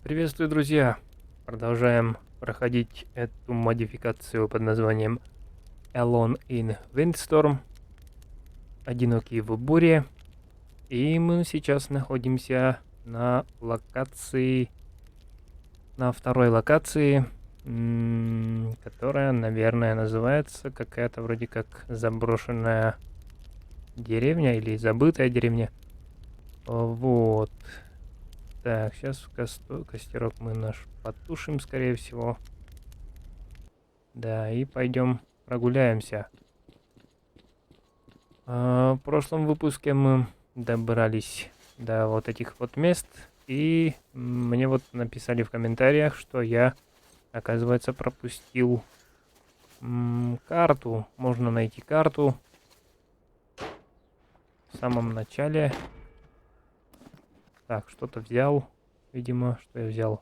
Приветствую, друзья! Продолжаем проходить эту модификацию под названием Alone in Windstorm. Одинокие в буре. И мы сейчас находимся на локации, на второй локации, которая, наверное, называется какая-то вроде как заброшенная деревня или забытая деревня. Вот. Так, сейчас костерок мы наш потушим, скорее всего. Да, и пойдем прогуляемся. В прошлом выпуске мы добрались до вот этих вот мест. И мне вот написали в комментариях, что я, оказывается, пропустил карту. Можно найти карту в самом начале. Так, что-то взял. Видимо, что я взял.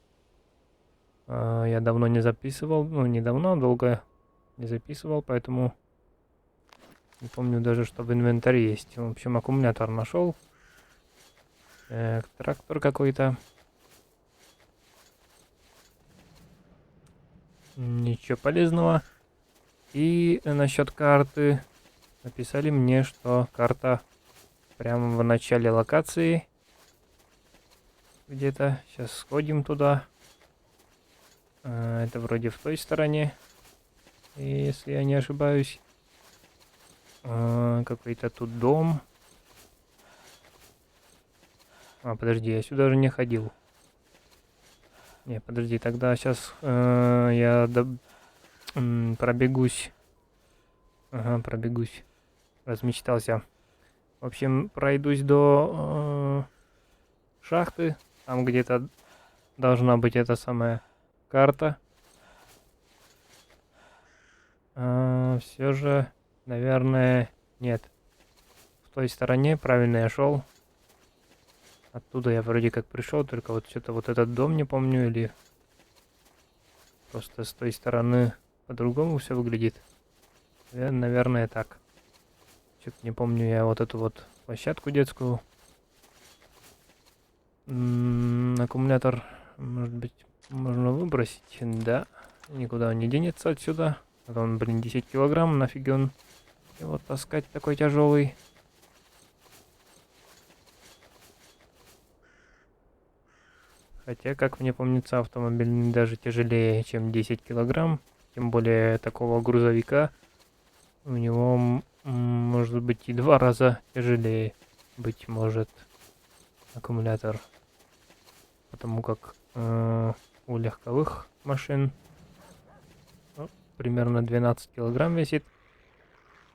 Я давно не записывал. Ну, не давно, долго не записывал, поэтому не помню даже, что в инвентаре есть. В общем, аккумулятор нашел. Трактор какой-то. Ничего полезного. И насчет карты. Написали мне, что карта прямо в начале локации. Где-то. Сейчас сходим туда. Это вроде в той стороне. Если я не ошибаюсь. Какой-то тут дом. Подожди, я сюда же не ходил. Не, подожди, тогда сейчас я пробегусь. Ага, пробегусь. Размечтался. В общем, пройдусь до шахты. Там где-то должна быть эта самая карта. Все же, наверное, нет. В той стороне правильно я шел. Оттуда я вроде как пришел, только вот что-то вот этот дом не помню, или просто с той стороны по-другому все выглядит. Наверное, так. Что-то не помню я вот эту вот площадку детскую. Аккумулятор, может быть, можно выбросить, да. Никуда он не денется отсюда. А то он, блин, 10 килограмм, нафиг он его таскать такой тяжелый. Хотя, как мне помнится, автомобиль даже тяжелее, чем 10 килограмм. Тем более такого грузовика. У него может быть и 2 раза тяжелее, быть может, аккумулятор. Потому как у легковых машин примерно 12 килограмм весит.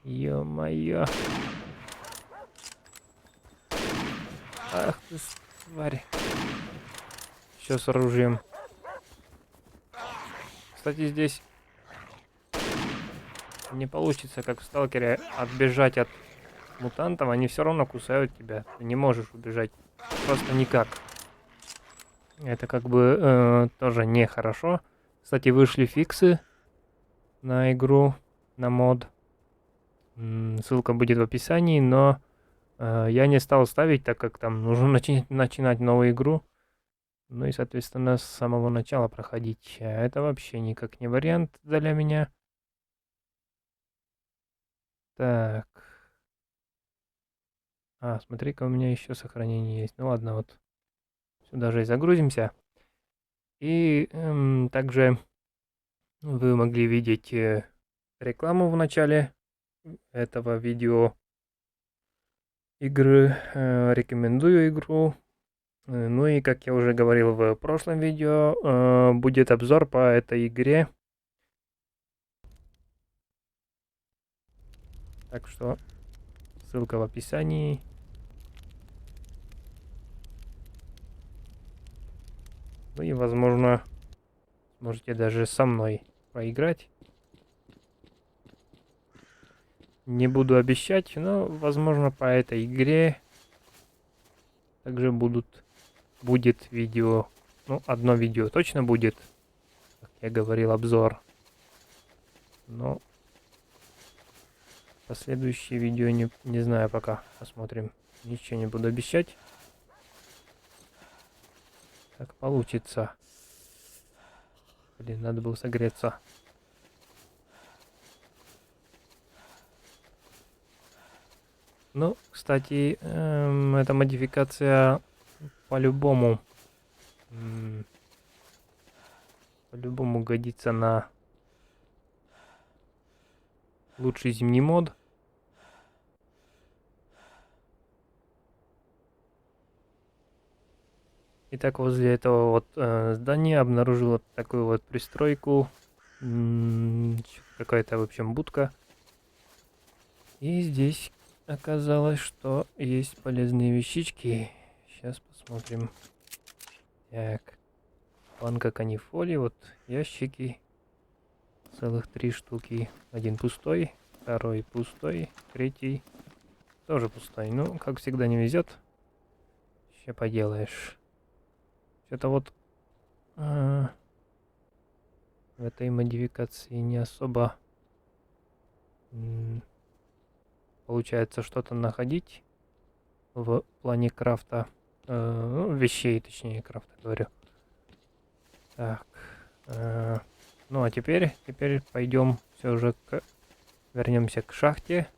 Ё-моё. Ах ты, тварь. Все с оружием. Кстати, здесь не получится, как в Сталкере, отбежать от мутантов. Они все равно кусают тебя. Ты не можешь убежать. Просто никак. Это как бы тоже нехорошо. Кстати, вышли фиксы на игру, на мод. Ссылка будет в описании, но я не стал ставить, так как там нужно начинать новую игру. Ну и, соответственно, с самого начала проходить. А это вообще никак не вариант для меня. Так. Смотри-ка, у меня еще сохранение есть. Ну ладно, вот сюда же и загрузимся. И также вы могли видеть рекламу в начале этого видео игры. Рекомендую игру. Ну и, как я уже говорил в прошлом видео, будет обзор по этой игре. Так что ссылка в описании. Ну и, возможно, можете даже со мной поиграть. Не буду обещать, но, возможно, по этой игре также будет видео. Ну, одно видео точно будет. Как я говорил, обзор. Но последующие видео не знаю пока. Посмотрим. Ничего не буду обещать. как получится. Блин, надо было согреться. Ну, кстати, эта модификация по-любому по-любому годится на лучший зимний мод. Итак, возле этого вот здания обнаружил вот такую вот пристройку. Какая-то, в общем, будка. И здесь оказалось, что есть полезные вещички. Сейчас посмотрим. Так. Банка канифоли, вот ящики. Целых 3 штуки. Один пустой, второй пустой, третий тоже пустой. Ну, как всегда, не везет. Что поделаешь. Что-то вот в этой модификации не особо получается что-то находить в плане крафта. Ну, вещей, точнее, крафта говорю. Так. Ну а теперь пойдем все же вернемся к шахте,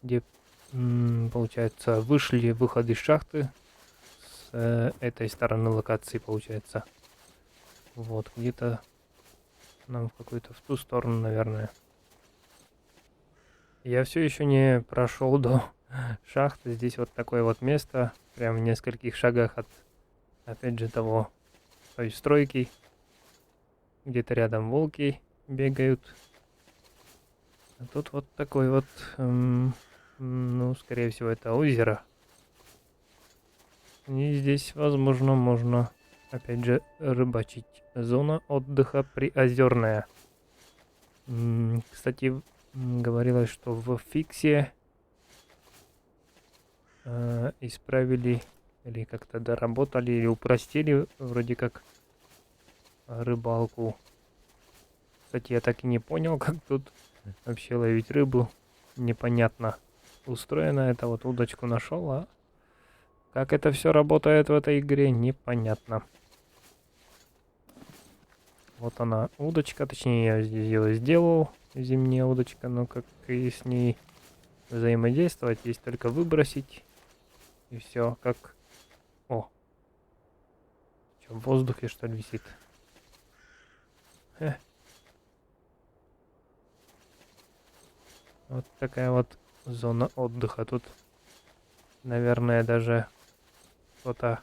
где получается вышли выход из шахты с этой стороны локации, получается. Вот, где-то нам в какую-то в ту сторону, наверное. Я все еще не прошел до шахты. Здесь вот такое вот место, прям в нескольких шагах от, опять же, той стройки. Где-то рядом волки бегают. А тут вот такой вот, ну, скорее всего, это озеро. И здесь, возможно, можно, опять же, рыбачить. Зона отдыха приозерная. Кстати, говорилось, что в фиксе исправили или как-то доработали или упростили вроде как рыбалку. Кстати, я так и не понял, как тут вообще ловить рыбу. Непонятно устроено. Это вот удочку нашел, а как это все работает в этой игре, непонятно. Вот она, удочка, точнее я ее сделал, зимняя удочка, но как и с ней взаимодействовать, есть только выбросить и все, как... О! Что, в воздухе что ли висит? Вот такая вот зона отдыха. Тут, наверное, даже кто-то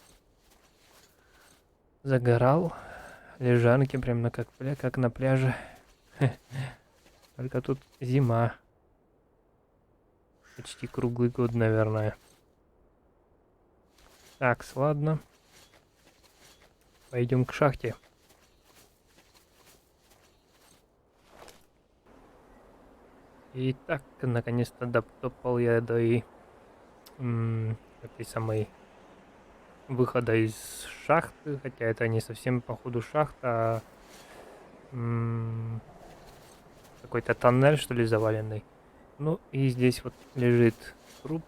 загорал. Лежанки прям как на пляже. Только тут зима. Почти круглый год, наверное. Так, ладно. Пойдем к шахте. Итак, наконец-то дотопал я до этой самой выхода из шахты. Хотя это не совсем походу шахта, а какой-то тоннель, что ли, заваленный. Ну и здесь вот лежит труп.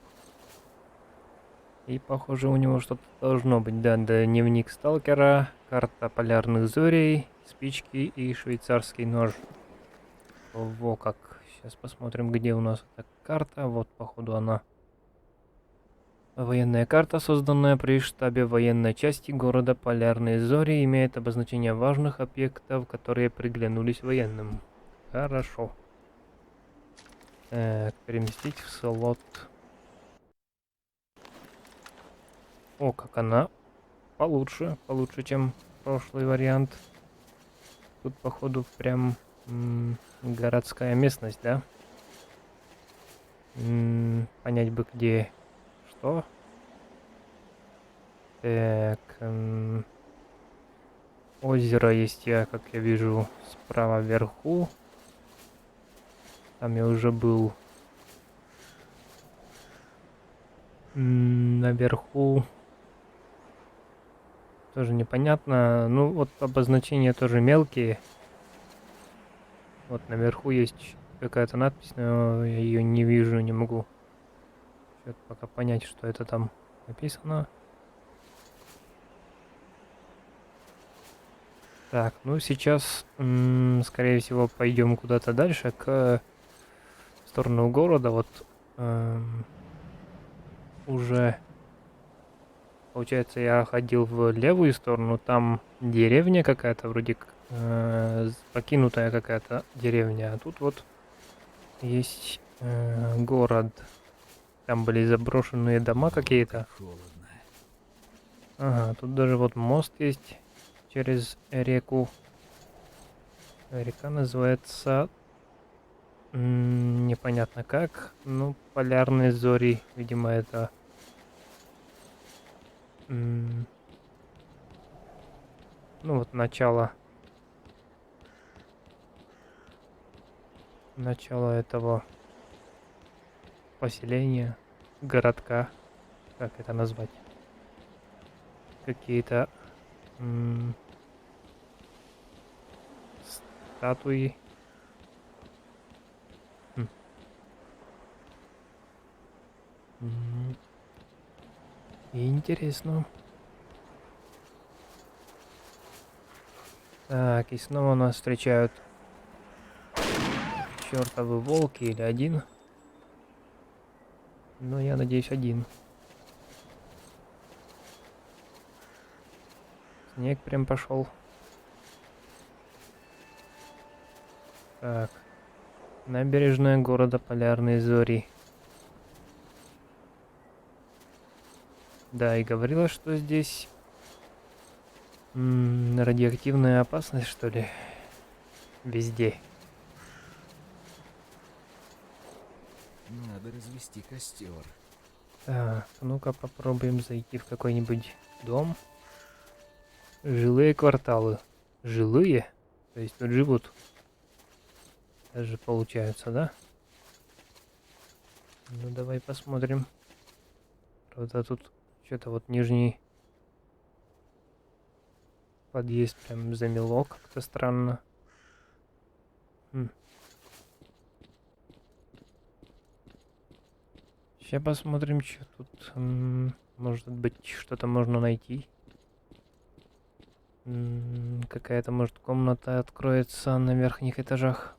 И похоже у него что-то должно быть. Да, дневник сталкера, карта полярных зорей, спички и швейцарский нож. Во как. Сейчас посмотрим, где у нас эта карта. Вот, походу, она. Военная карта, созданная при штабе военной части города Полярные Зори, имеет обозначение важных объектов, которые приглянулись военным. Хорошо. Так, переместить в слот. О, как она получше, чем прошлый вариант. Тут, походу, прям городская местность, да? Понять бы, где что. Так, озеро есть, как я вижу, справа вверху. Там я уже был. Наверху тоже непонятно. Ну, вот обозначения тоже мелкие. Вот наверху есть какая-то надпись, но я ее не вижу, не могу пока понять, что это там написано. Так, ну сейчас, скорее всего, пойдем куда-то дальше, в сторону города. Вот уже, получается, я ходил в левую сторону, там деревня какая-то, вроде как, покинутая какая-то деревня, а тут вот есть город. Там были заброшенные дома какие-то. Холодно. Ага, тут даже вот мост есть через реку. Река называется непонятно как. Ну, полярные зори, видимо, это м, ну вот начало этого поселения, городка, как это назвать? Какие-то м, статуи. Хм, м, Интересно. Так, и снова нас встречают чертовы волки или один. Но я надеюсь, один. Снег прям пошел. Так, набережная города Полярные Зори. Да, и говорила, что здесь радиоактивная опасность, что ли? Везде. Надо развести костер. Так, ну-ка попробуем зайти в какой-нибудь дом. Жилые кварталы. Жилые? То есть тут живут. Даже получается, да? Ну давай посмотрим. Правда, тут что-то вот нижний подъезд прям замело как-то странно. Сейчас посмотрим, что тут. Может быть, что-то можно найти. Какая-то, может, комната откроется на верхних этажах.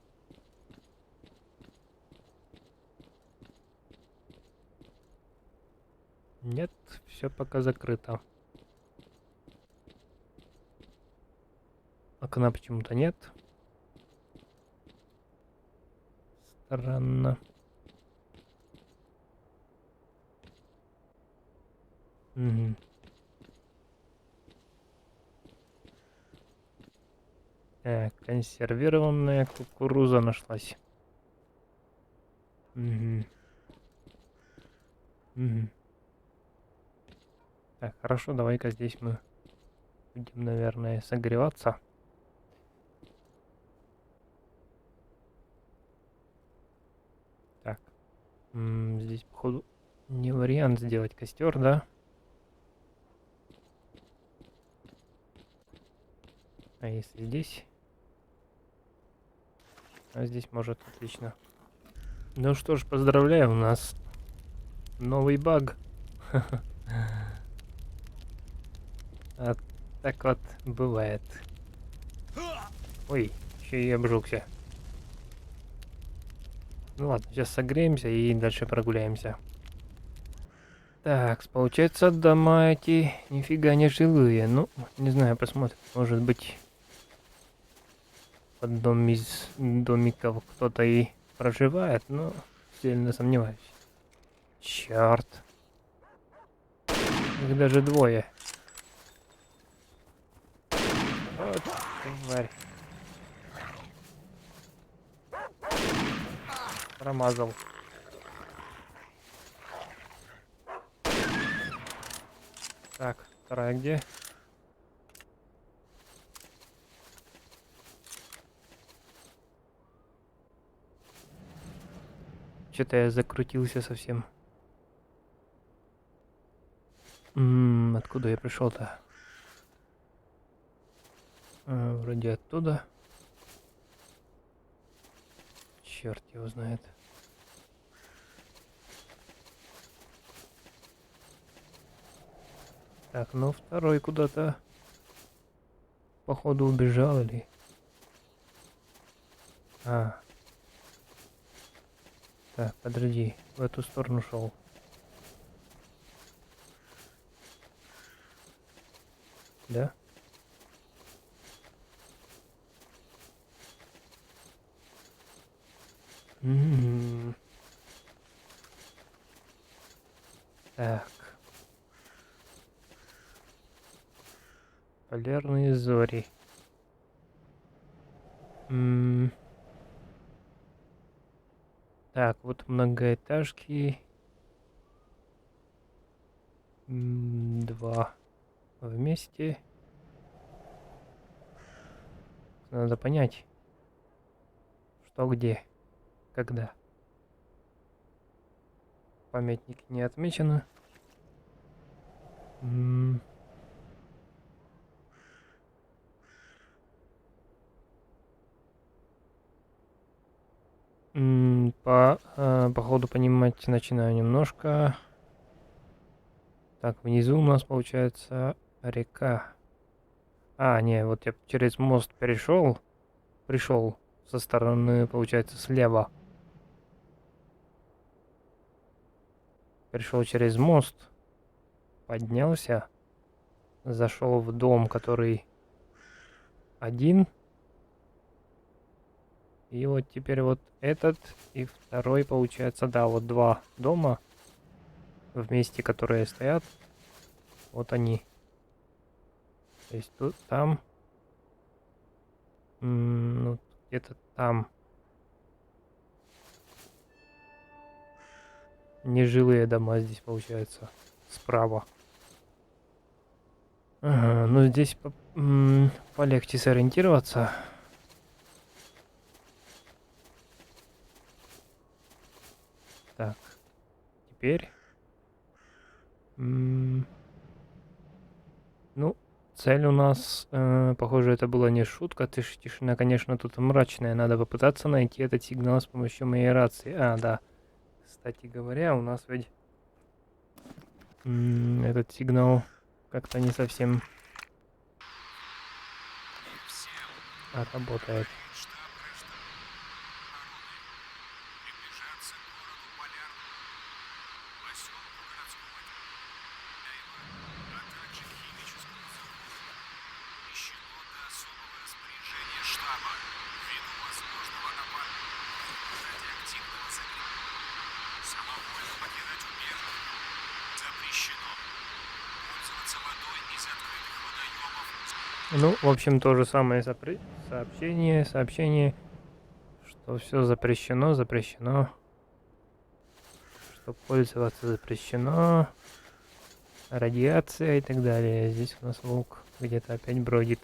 Нет, все пока закрыто. Окна почему-то нет. Странно. Мгм. Так, консервированная кукуруза нашлась. Мгм. Мгм. Так, хорошо, давай-ка здесь мы будем, наверное, согреваться. Так, здесь, походу, не вариант сделать костер, да? А если здесь? А здесь может, отлично. Ну что ж, поздравляю, у нас новый баг. А так вот бывает. Ой, еще и обжегся. Ну ладно, сейчас согреемся и дальше прогуляемся. Так, получается, дома эти нифига не жилые. Ну, не знаю, посмотрим. Может быть, в одном из домиков кто-то и проживает, но сильно сомневаюсь. Черт. Их даже двое. Вот тварь. Промазал. Так, вторая где? Что-то я закрутился совсем. Откуда я пришел-то? Вроде оттуда. Черт его знает. Так, ну второй куда-то походу убежал или... А. Так, подожди. В эту сторону шел. Да? М. Так. Полярные зори. Так, вот многоэтажки. Два вместе. Надо понять, что где, когда. Памятники не отмечены. По ходу понимать начинаю немножко. Так, внизу у нас получается река. А, не, вот я через мост пришел со стороны, получается, слева. Пришел через мост, поднялся, зашел в дом, который один. И вот теперь вот этот и второй, получается, да, вот два дома вместе, которые стоят. Вот они. То есть тут, там, ну, где-то там. Нежилые дома здесь, получается, справа. Ага, ну здесь полегче сориентироваться. Так, теперь... ну, цель у нас, похоже, это была не шутка. Тишина, конечно, тут мрачная. Надо попытаться найти этот сигнал с помощью моей рации. А, да. Кстати говоря, у нас ведь этот сигнал как-то не совсем работает. Ну, в общем, то же самое сообщение, что все запрещено, что пользоваться запрещено, радиация и так далее. Здесь у нас волк где-то опять бродит.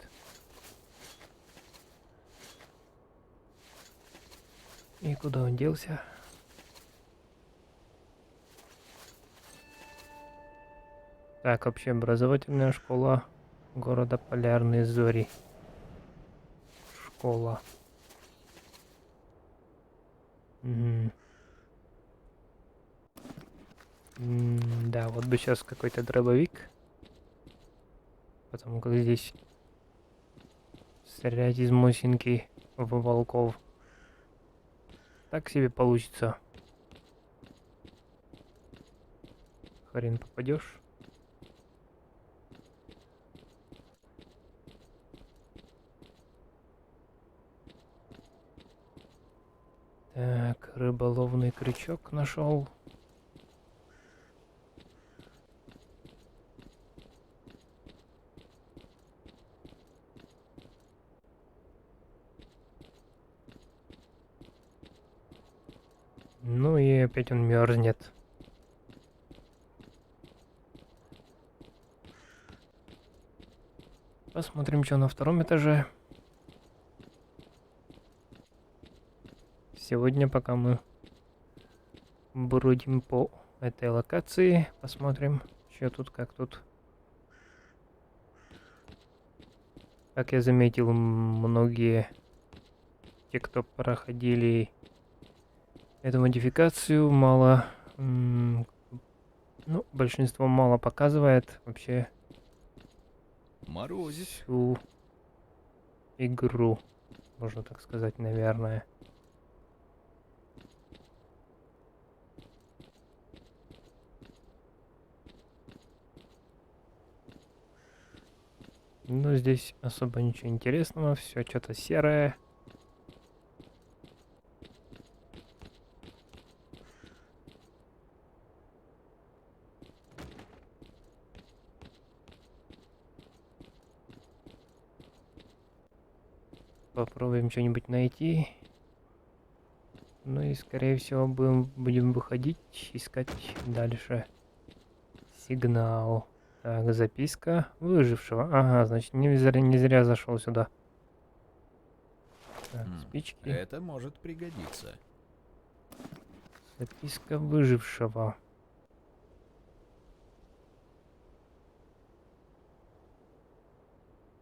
И куда он делся? Так, общеобразовательная школа города Полярные Зори. Школа. Да, вот бы сейчас какой-то дробовик. Потому как здесь стрелять из Мосинки в волков так себе получится. Хрен попадешь. Так, рыболовный крючок нашел. Ну и опять он мерзнет. Посмотрим, что на втором этаже. Сегодня, пока мы бродим по этой локации, посмотрим, что тут, как тут. Как я заметил, многие те, кто проходили эту модификацию, мало, ну, большинство мало показывает вообще морозит. всю игру, можно так сказать, наверное. Но здесь особо ничего интересного, все что-то серое. Попробуем что-нибудь найти. Ну и скорее всего будем выходить, искать дальше сигнал. Так, записка выжившего. Ага, значит, не зря зашел сюда. Так, спички. Это может пригодиться. Записка выжившего.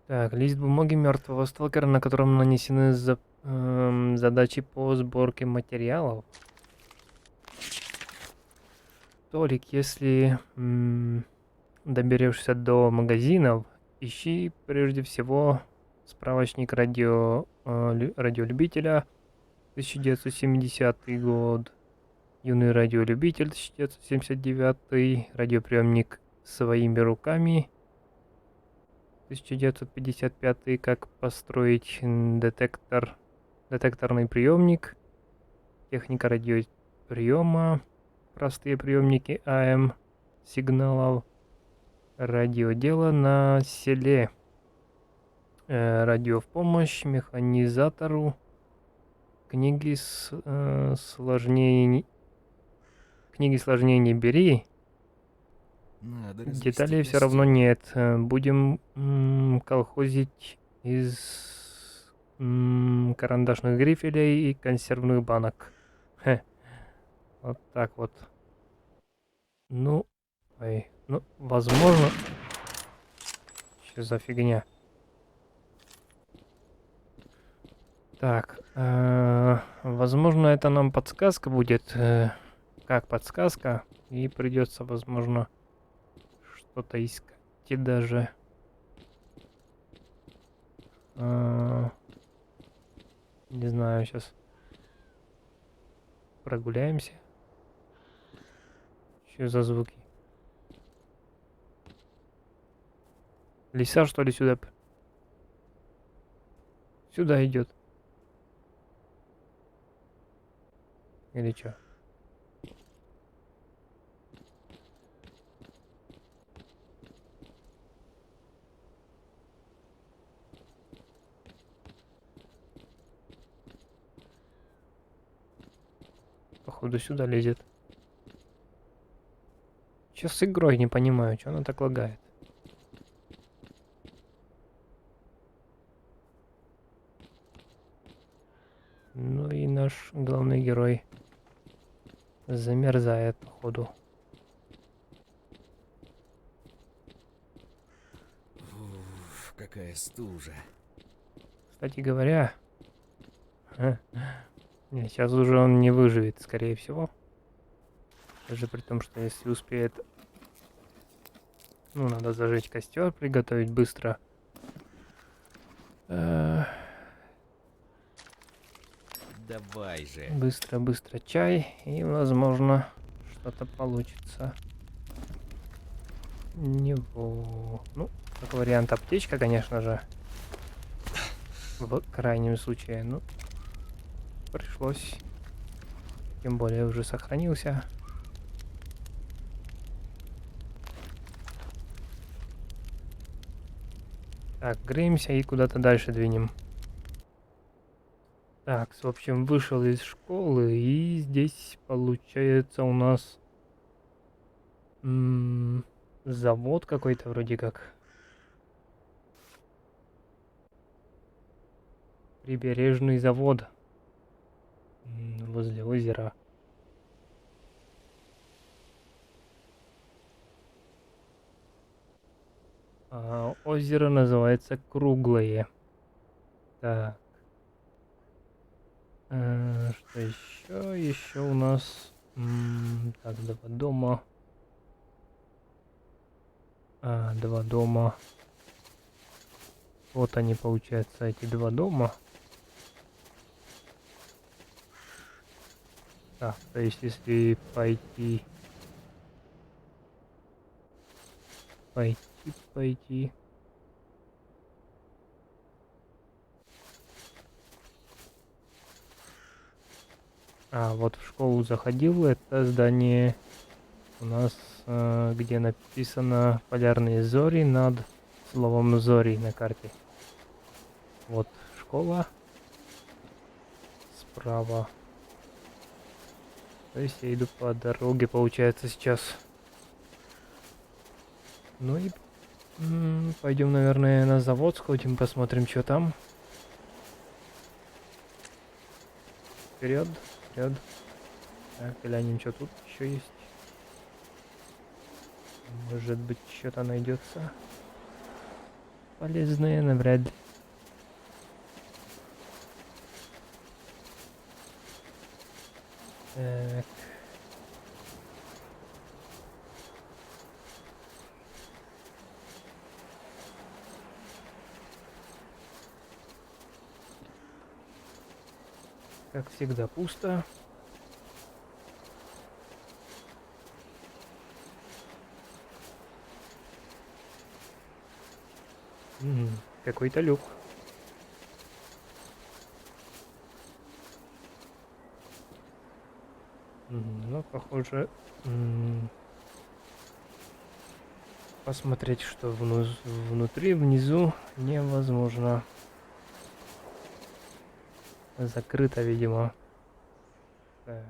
Так, лист бумаги мертвого сталкера, на котором нанесены задачи по сборке материалов. Толик, если доберешься до магазинов, ищи прежде всего справочник радиолюбителя 1970 год, юный радиолюбитель 1979, радиоприемник своими руками 1955, как построить детекторный приемник, техника радиоприема, простые приемники АМ сигналов, радиодело на селе, радио в помощь механизатору, книги сложнее не бери. Надо Деталей развести все равно костер. нет. Будем колхозить из карандашных грифелей и консервных банок. Хе. Вот так вот. Ну, возможно... Что за фигня? Так, возможно, это нам подсказка будет. Как подсказка. И придется, возможно, что-то искать. И даже... не знаю, сейчас прогуляемся. Что за звуки? Лиса, что ли, сюда? Сюда идет. Или что? Походу сюда лезет. Что с игрой, не понимаю, что она так лагает. Ну и наш главный герой замерзает, походу. Уф, какая стужа. Кстати говоря, сейчас уже он не выживет, скорее всего. Даже при том, что если успеет... Ну, надо зажечь костер, приготовить быстро. Давай же. Быстро чай, и, возможно, что-то получится. Него. Ну, как вариант аптечка, конечно же. В крайнем случае, ну, пришлось. Тем более уже сохранился. Так, греемся и куда-то дальше двинем. Так, в общем, вышел из школы, и здесь получается у нас завод какой-то вроде как. Прибережный завод возле озера. Озеро называется Круглое. Так. Что еще? Еще у нас... так, два дома. Два дома. Вот они, получается, эти два дома. Так, то есть если пойти... Пойти... А, вот в школу заходил, это здание у нас, где написано «Полярные зори» над словом «зори» на карте. Вот школа справа. То есть я иду по дороге, получается, сейчас. Ну и пойдем, наверное, на завод сходим, посмотрим, что там. Вперед, вперед. Так, глянем, что тут еще есть. Может быть, что-то найдется полезное, навряд ли. Так. Как всегда, пусто. Какой-то люк. Ну, похоже, посмотреть, что внутри, внизу невозможно. Закрыто, видимо. Так.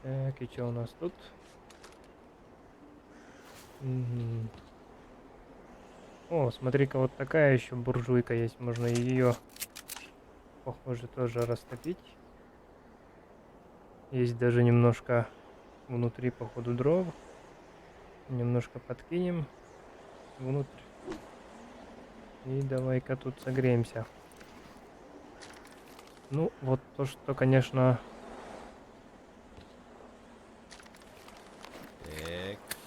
Так, и что у нас тут? О, смотри-ка, вот такая еще буржуйка есть. Можно ее, похоже, тоже растопить. Есть даже немножко внутри, походу, дров. Немножко подкинем внутрь. И давай-ка тут согреемся. Ну, вот то, что, конечно...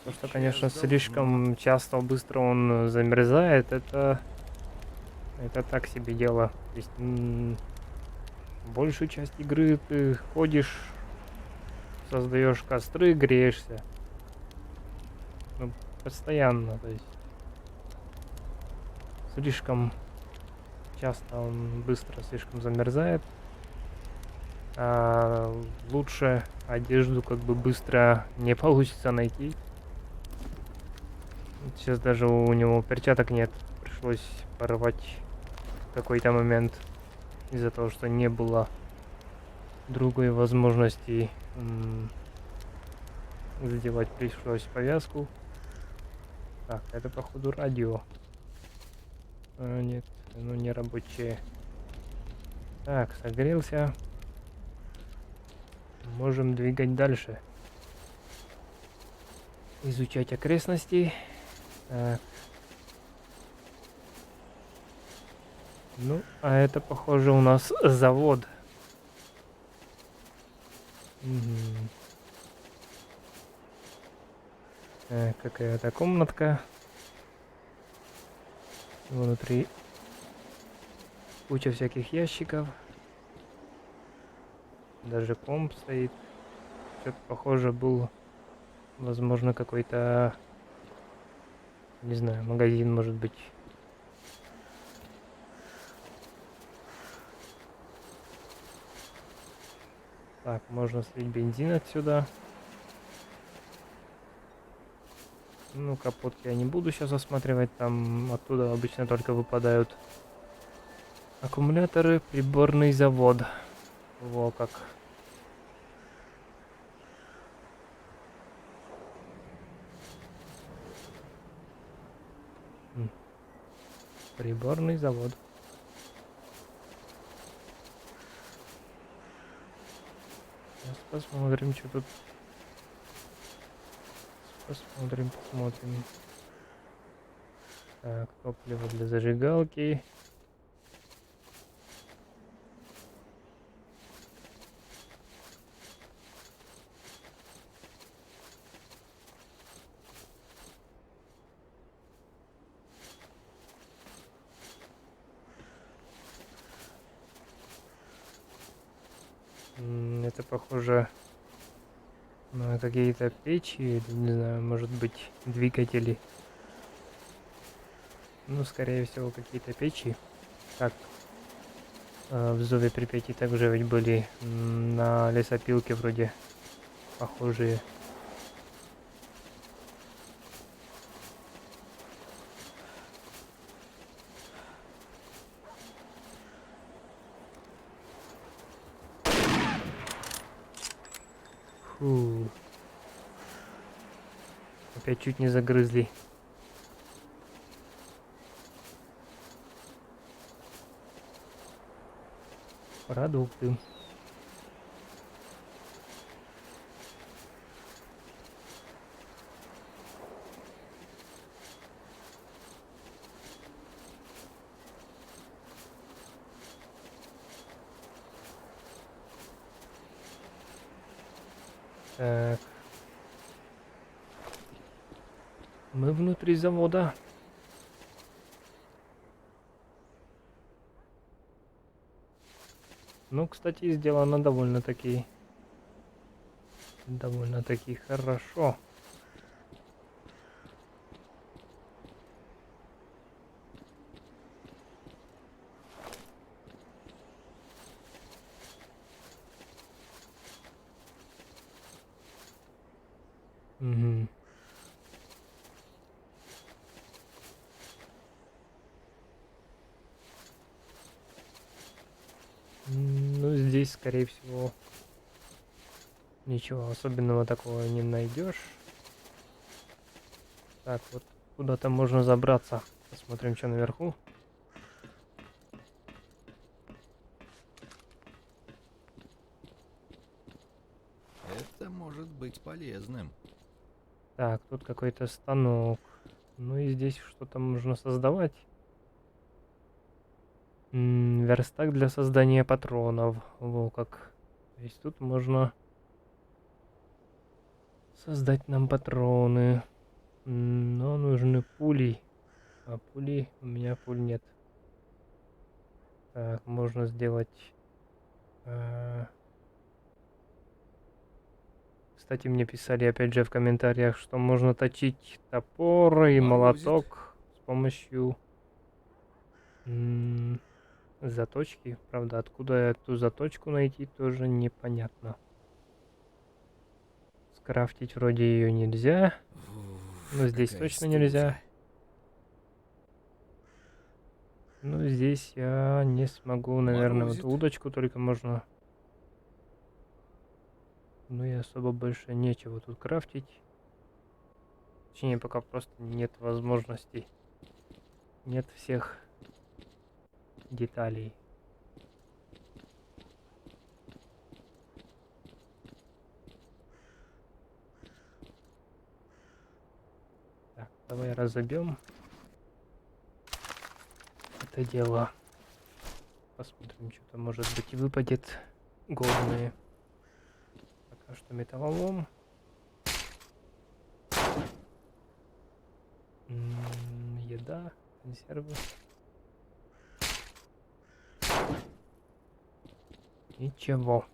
То, что, конечно, слишком часто, быстро он замерзает, это так себе дело. То есть, большую часть игры ты ходишь, создаешь костры, греешься. Ну, постоянно, то есть. Слишком часто он быстро слишком замерзает. А лучше одежду как бы быстро не получится найти. Сейчас даже у него перчаток нет. Пришлось порвать в какой-то момент из-за того, что не было другой возможности задевать. Пришлось повязку. Так, это походу радио. А, нет, ну не рабочее. Так, согрелся. Можем двигать дальше. Изучать окрестности. Так. Ну, а это, похоже, у нас завод. Так, какая-то комнатка. Внутри куча всяких ящиков. Даже комп стоит. Что-то похоже был, возможно, какой-то, не знаю, магазин, может быть. Так, можно слить бензин отсюда. Ну, капот я не буду сейчас осматривать, там оттуда обычно только выпадают аккумуляторы, приборный завод. Во как. Приборный завод. Сейчас посмотрим, что тут. Посмотрим. Так, топливо для зажигалки. Это похоже на какие-то печи или, не знаю, может быть, двигатели. Ну, скорее всего, какие-то печи. Как в Зове Припяти также ведь были на лесопилке вроде похожие. Фу. Опять чуть не загрызли. Продукты. Так. Мы внутри завода. Ну, кстати, сделано довольно-таки хорошо. Угу. Ну, здесь, скорее всего, ничего особенного такого не найдешь. Так, вот куда-то можно забраться. Посмотрим, что наверху. Это может быть полезным. Так, тут какой-то станок. Ну и здесь что-то можно создавать. Верстак для создания патронов. Во как. То есть тут можно создать нам патроны. Но нужны пули. А пули... У меня пуль нет. Так, можно сделать... Кстати, мне писали опять же в комментариях, что можно точить топор и Морозит. молоток с помощью заточки. Правда, откуда эту заточку найти, тоже непонятно. Скрафтить вроде ее нельзя. Но здесь Какая точно стужа. нельзя. Ну, здесь я не смогу, наверное, вот Морозит. удочку только можно. Ну и особо больше нечего тут крафтить. Точнее, пока просто нет возможностей. Нет всех деталей. Так, давай разобьем это дело. Посмотрим, что там может быть и выпадет годные. Пока что металлолом. Еда, консервы. Ничего.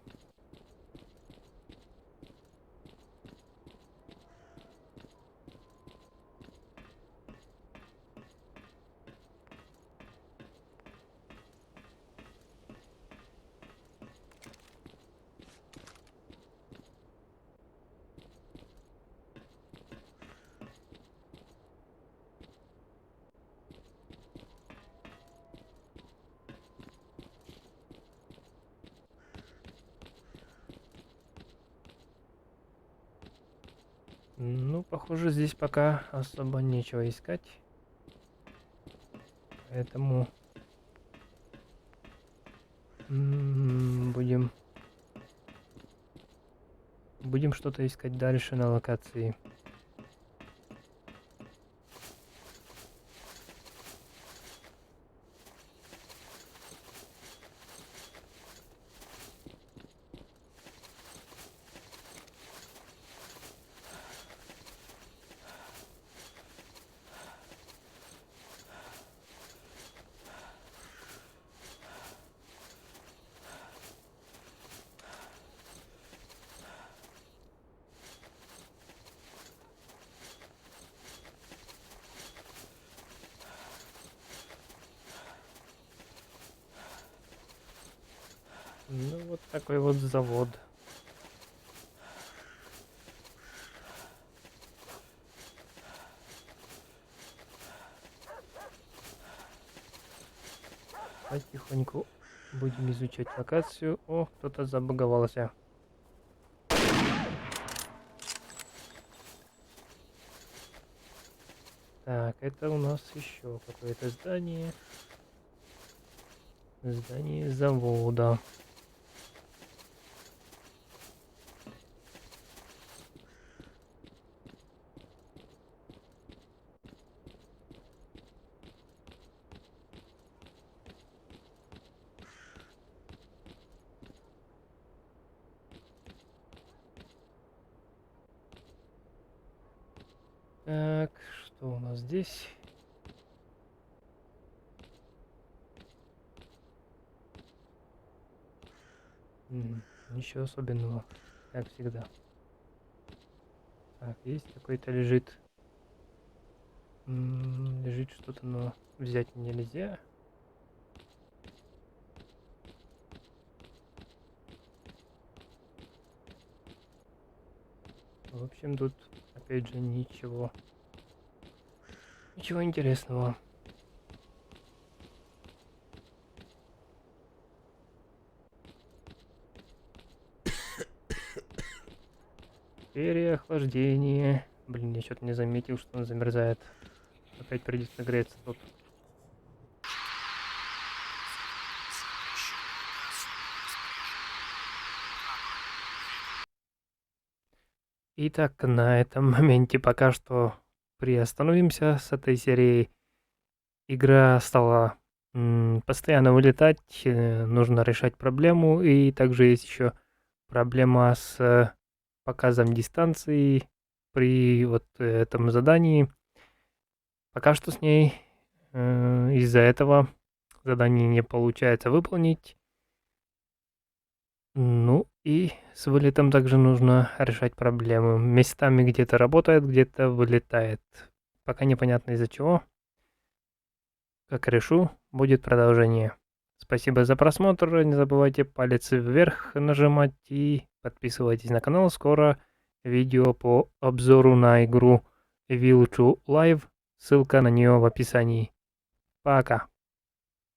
Ну, похоже, здесь пока особо нечего искать. Поэтому будем что-то искать дальше на локации. Ну, вот такой вот завод. Потихоньку будем изучать локацию. О, кто-то забаговался. Так, это у нас еще какое-то здание. Здание завода. Так, что у нас здесь? Ничего особенного, как всегда. Так, есть какой-то лежит. Лежит что-то, но взять нельзя. В общем, тут опять же ничего интересного. Переохлаждение. Блин, я что-то не заметил, что он замерзает. Опять придется греться тут. Итак, на этом моменте пока что приостановимся с этой серией. Игра стала постоянно вылетать, нужно решать проблему, и также есть еще проблема с показом дистанции при вот этом задании. Пока что с ней из-за этого задание не получается выполнить. Ну и с вылетом также нужно решать проблемы. Местами где-то работает, где-то вылетает. Пока непонятно из-за чего. Как решу, будет продолжение. Спасибо за просмотр. Не забывайте палец вверх нажимать и подписывайтесь на канал. Скоро видео по обзору на игру Vilchu Live. Ссылка на нее в описании. Пока.